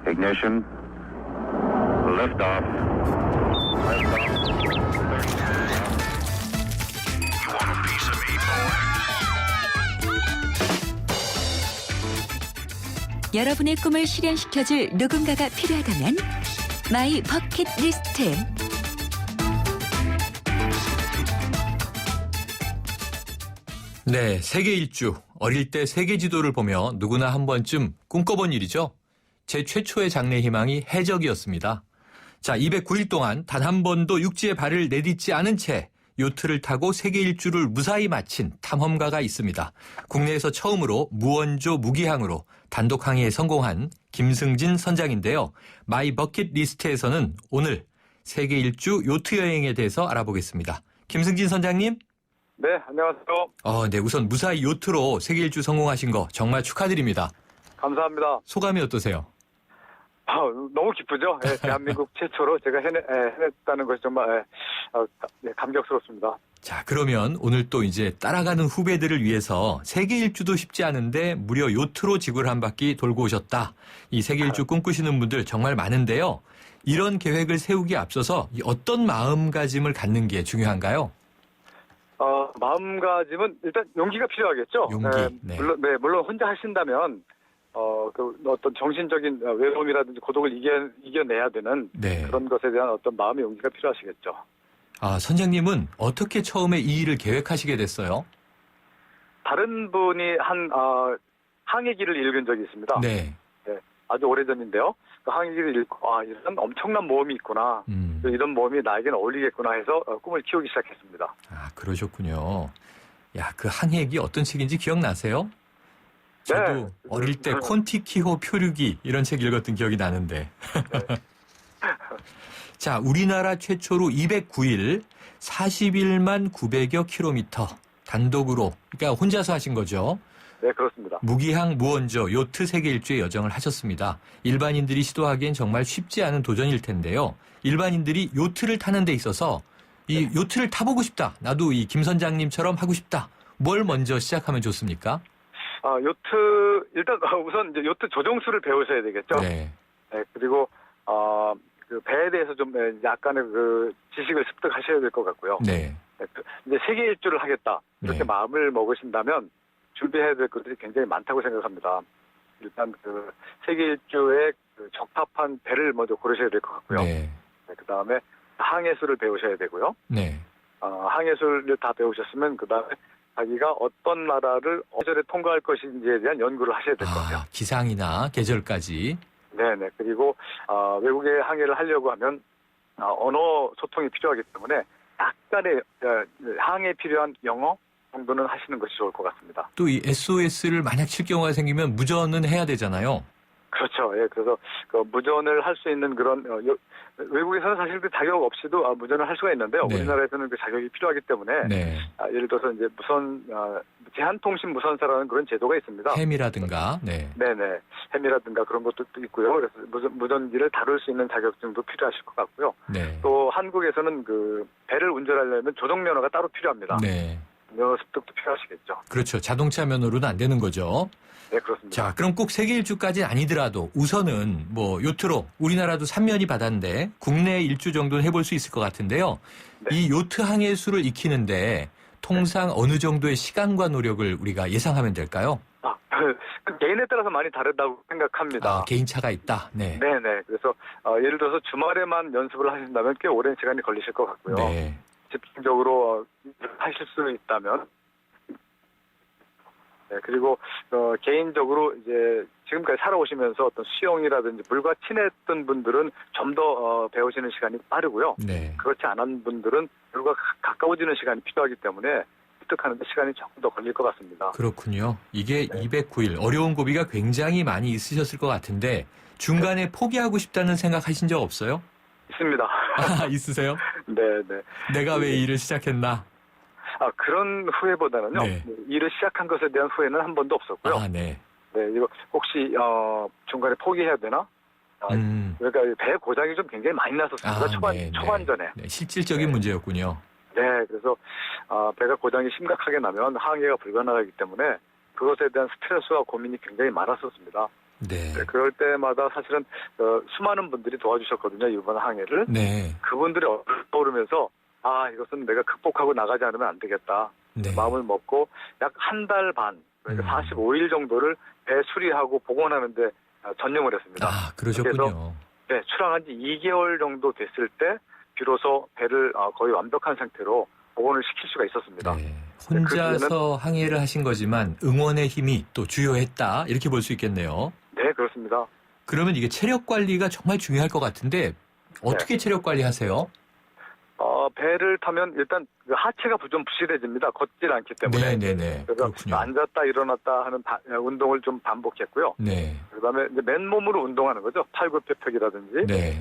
Ignition. Liftoff. 여러분의 꿈을 실현시켜줄 누군가가 필요하다면 마이 버킷리스트. 네, 세계 일주. 어릴 때 세계 지도를 보며 누구나 한 번쯤 꿈꿔본 일이죠. 제 최초의 장래 희망이 해적이었습니다. 자, 209일 동안 단 한 번도 육지에 발을 내딛지 않은 채 요트를 타고 세계 일주를 무사히 마친 탐험가가 있습니다. 국내에서 처음으로 무원조 무기항으로 단독 항해에 성공한 김승진 선장인데요. 마이 버킷 리스트에서는 오늘 세계 일주 요트 여행에 대해서 알아보겠습니다. 김승진 선장님. 네, 안녕하세요. 네, 우선 무사히 요트로 세계 일주 성공하신 거 정말 축하드립니다. 감사합니다. 소감이 어떠세요? 너무 기쁘죠? 예, 대한민국 최초로 제가 해냈다는 것이 정말 감격스럽습니다. 자, 그러면 오늘 또 이제 따라가는 후배들을 위해서 세계 일주도 쉽지 않은데 무려 요트로 지구를 한 바퀴 돌고 오셨다. 이 세계 일주 꿈꾸시는 분들 정말 많은데요. 이런 계획을 세우기에 앞서서 어떤 마음가짐을 갖는 게 중요한가요? 마음가짐은 일단 용기가 필요하겠죠. 용기. 네. 물론 혼자 하신다면 어떤 정신적인 외로움이라든지 고독을 이겨내야 되는 네. 그런 것에 대한 어떤 마음의 용기가 필요하시겠죠. 선장님은 어떻게 처음에 이 일을 계획하시게 됐어요? 다른 분이 한 항해기를 읽은 적이 있습니다. 네. 네, 아주 오래전인데요. 그 항해기를 읽고 이런 엄청난 모험이 있구나. 이런 모험이 나에게는 어울리겠구나 해서 꿈을 키우기 시작했습니다. 그러셨군요. 야, 그 항해기 어떤 책인지 기억나세요? 저도 네. 어릴 때 콘티키호 표류기 이런 책 읽었던 기억이 나는데. 네. 자, 우리나라 최초로 209일 41만 900여 킬로미터 단독으로, 그러니까 혼자서 하신 거죠. 네, 그렇습니다. 무기항 무원조 요트 세계 일주의 여정을 하셨습니다. 일반인들이 시도하기엔 정말 쉽지 않은 도전일 텐데요. 일반인들이 요트를 타는 데 있어서 이 요트를 타보고 싶다. 나도 이 김 선장님처럼 하고 싶다. 뭘 먼저 시작하면 좋습니까? 요트, 일단 우선 이제 요트 조종수를 배우셔야 되겠죠. 네. 네, 그리고, 그 배에 대해서 좀 약간의 그 지식을 습득하셔야 될 것 같고요. 네. 네, 이제 세계 일주를 하겠다. 이렇게 네. 마음을 먹으신다면 준비해야 될 것들이 굉장히 많다고 생각합니다. 일단 그 세계 일주에 그 적합한 배를 먼저 고르셔야 될 것 같고요. 네. 네, 그 다음에 항해술을 배우셔야 되고요. 네. 항해술을 다 배우셨으면 그 다음에 자기가 어떤 나라를 어디에 통과할 것인지에 대한 연구를 하셔야 될 것 같아요. 기상이나 계절까지. 네네. 그리고 외국에 항해를 하려고 하면 언어 소통이 필요하기 때문에 약간의 항해에 필요한 영어 정도는 하시는 것이 좋을 것 같습니다. 또 이 SOS를 만약 칠 경우가 생기면 무전은 해야 되잖아요. 그렇죠. 예, 그래서 그 무전을 할 수 있는 그런 외국에서는 사실 그 자격 없이도 무전을 할 수가 있는데요. 네. 우리나라에서는 그 자격이 필요하기 때문에 네. 예를 들어서 이제 제한통신 무선사라는 그런 제도가 있습니다. 햄이라든가. 네. 네네. 햄이라든가 그런 것도 있고요. 그래서 무전기를 다룰 수 있는 자격증도 필요하실 것 같고요. 네. 또 한국에서는 그 배를 운전하려면 조종면허가 따로 필요합니다. 네. 면허 습득도 필요하시겠죠. 그렇죠. 자동차 면허로는 안 되는 거죠. 네, 그렇습니다. 자, 그럼 꼭 세계 일주까지는 아니더라도 우선은 뭐 요트로 우리나라도 3면이 바다인데 국내 일주 정도는 해볼 수 있을 것 같은데요. 네. 이 요트 항해수를 익히는데 통상 어느 정도의 시간과 노력을 우리가 예상하면 될까요? 그 개인에 따라서 많이 다르다고 생각합니다. 개인차가 있다. 네. 네네. 그래서 예를 들어서 주말에만 연습을 하신다면 꽤 오랜 시간이 걸리실 것 같고요. 네. 집중적으로 하실 수 있다면. 네, 그리고 개인적으로 이제 지금까지 살아오시면서 어떤 수영이라든지 물과 친했던 분들은 좀 더 배우시는 시간이 빠르고요. 네. 그렇지 않은 분들은 물과 가까워지는 시간이 필요하기 때문에 습득하는 데 시간이 조금 더 걸릴 것 같습니다. 그렇군요. 이게 네. 209일 어려운 고비가 굉장히 많이 있으셨을 것 같은데 중간에 포기하고 싶다는 생각 하신 적 없어요? 있습니다. 있으세요? 네네. 내가 왜 일을 시작했나? 그런 후회보다는요. 네. 일을 시작한 것에 대한 후회는 한 번도 없었고요. 네. 네, 이거 혹시 중간에 포기해야 되나? 그러니까 배 고장이 좀 굉장히 많이 났었습니다. 초반전에. 네, 실질적인 문제였군요. 네, 그래서 배가 고장이 심각하게 나면 항해가 불가능하기 때문에 그것에 대한 스트레스와 고민이 굉장히 많았었습니다. 네. 네, 그럴 때마다 사실은 수많은 분들이 도와주셨거든요. 이번 항해를. 네. 그분들이 떠오르면서 이것은 내가 극복하고 나가지 않으면 안 되겠다. 네. 마음을 먹고 약 한 달 반, 그러니까 45일 정도를 배 수리하고 복원하는데 전념을 했습니다. 그러셨군요. 그래서 네, 출항한 지 2개월 정도 됐을 때 비로소 배를 거의 완벽한 상태로 복원을 시킬 수가 있었습니다. 네. 혼자서 항해를 하신 거지만 응원의 힘이 또 주요했다. 이렇게 볼 수 있겠네요. 네, 그렇습니다. 그러면 이게 체력 관리가 정말 중요할 것 같은데 어떻게 체력 관리하세요? 배를 타면 일단 하체가 좀 부실해집니다. 걷질 않기 때문에. 네네네. 그래서 그렇군요. 앉았다 일어났다 하는 운동을 좀 반복했고요. 네. 그다음에 이제 맨몸으로 운동하는 거죠. 팔굽혀펴기라든지 네.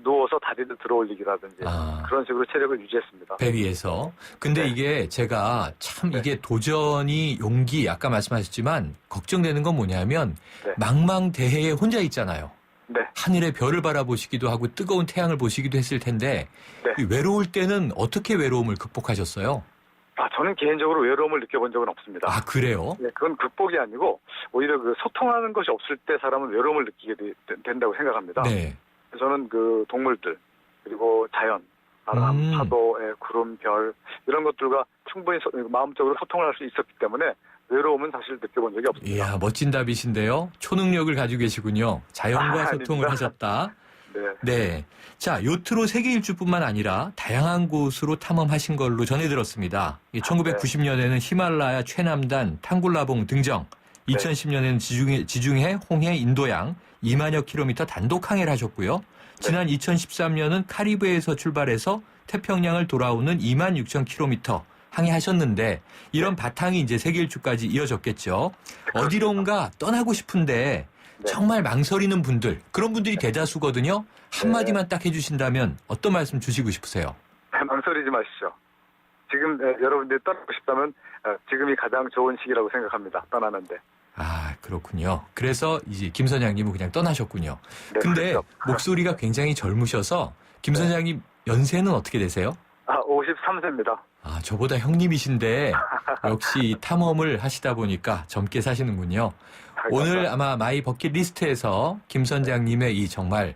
누워서 다리를 들어올리기라든지 그런 식으로 체력을 유지했습니다. 배 위에서. 근데 네. 이게 제가 참 네. 이게 도전이 용기 아까 말씀하셨지만 걱정되는 건 뭐냐면 네. 망망대해에 혼자 있잖아요. 네. 하늘의 별을 바라보시기도 하고 뜨거운 태양을 보시기도 했을 텐데 네. 이 외로울 때는 어떻게 외로움을 극복하셨어요? 저는 개인적으로 외로움을 느껴본 적은 없습니다. 그래요? 네, 그건 극복이 아니고 오히려 소통하는 것이 없을 때 사람은 외로움을 느끼게 된다고 생각합니다. 네. 저는 동물들 그리고 자연, 바람, 파도의 구름, 별 이런 것들과 충분히 마음적으로 소통을 할 수 있었기 때문에 외로움은 사실 느껴본 적이 없습니다. 이야, 멋진 답이신데요. 초능력을 가지고 계시군요. 자연과 소통을 아닙니다. 하셨다. 네. 네. 자, 요트로 세계 일주뿐만 아니라 다양한 곳으로 탐험하신 걸로 전해 들었습니다. 1990년에는 히말라야 최남단 탕굴라봉 등정, 2010년에는 지중해, 홍해, 인도양 2만여 킬로미터 단독 항해를 하셨고요. 지난 2013년은 카리브해에서 출발해서 태평양을 돌아오는 2만 6천 킬로미터 항해하셨는데 이런 바탕이 이제 세계 일주까지 이어졌겠죠. 어디론가 떠나고 싶은데 정말 망설이는 분들, 그런 분들이 대다수거든요. 한마디만 딱 해주신다면 어떤 말씀 주시고 싶으세요? 망설이지 마시죠. 지금 여러분들이 떠나고 싶다면 지금이 가장 좋은 시기라고 생각합니다. 떠나는데. 그렇군요. 그래서 이제 김 선장님은 그냥 떠나셨군요. 네, 근데 그렇죠. 목소리가 굉장히 젊으셔서 김 선장님 연세는 어떻게 되세요? 53세입니다. 저보다 형님이신데 역시 탐험을 하시다 보니까 젊게 사시는군요. 오늘 아마 마이 버킷리스트에서 김 선장님의 이 정말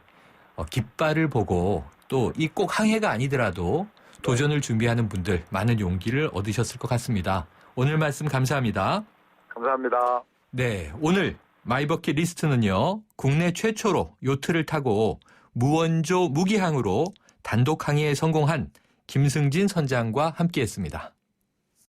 깃발을 보고 또 이 꼭 항해가 아니더라도 도전을 준비하는 분들 많은 용기를 얻으셨을 것 같습니다. 오늘 말씀 감사합니다. 감사합니다. 네, 오늘 마이 버킷리스트는요. 국내 최초로 요트를 타고 무원조 무기항으로 단독 항해에 성공한 김승진 선장과 함께했습니다.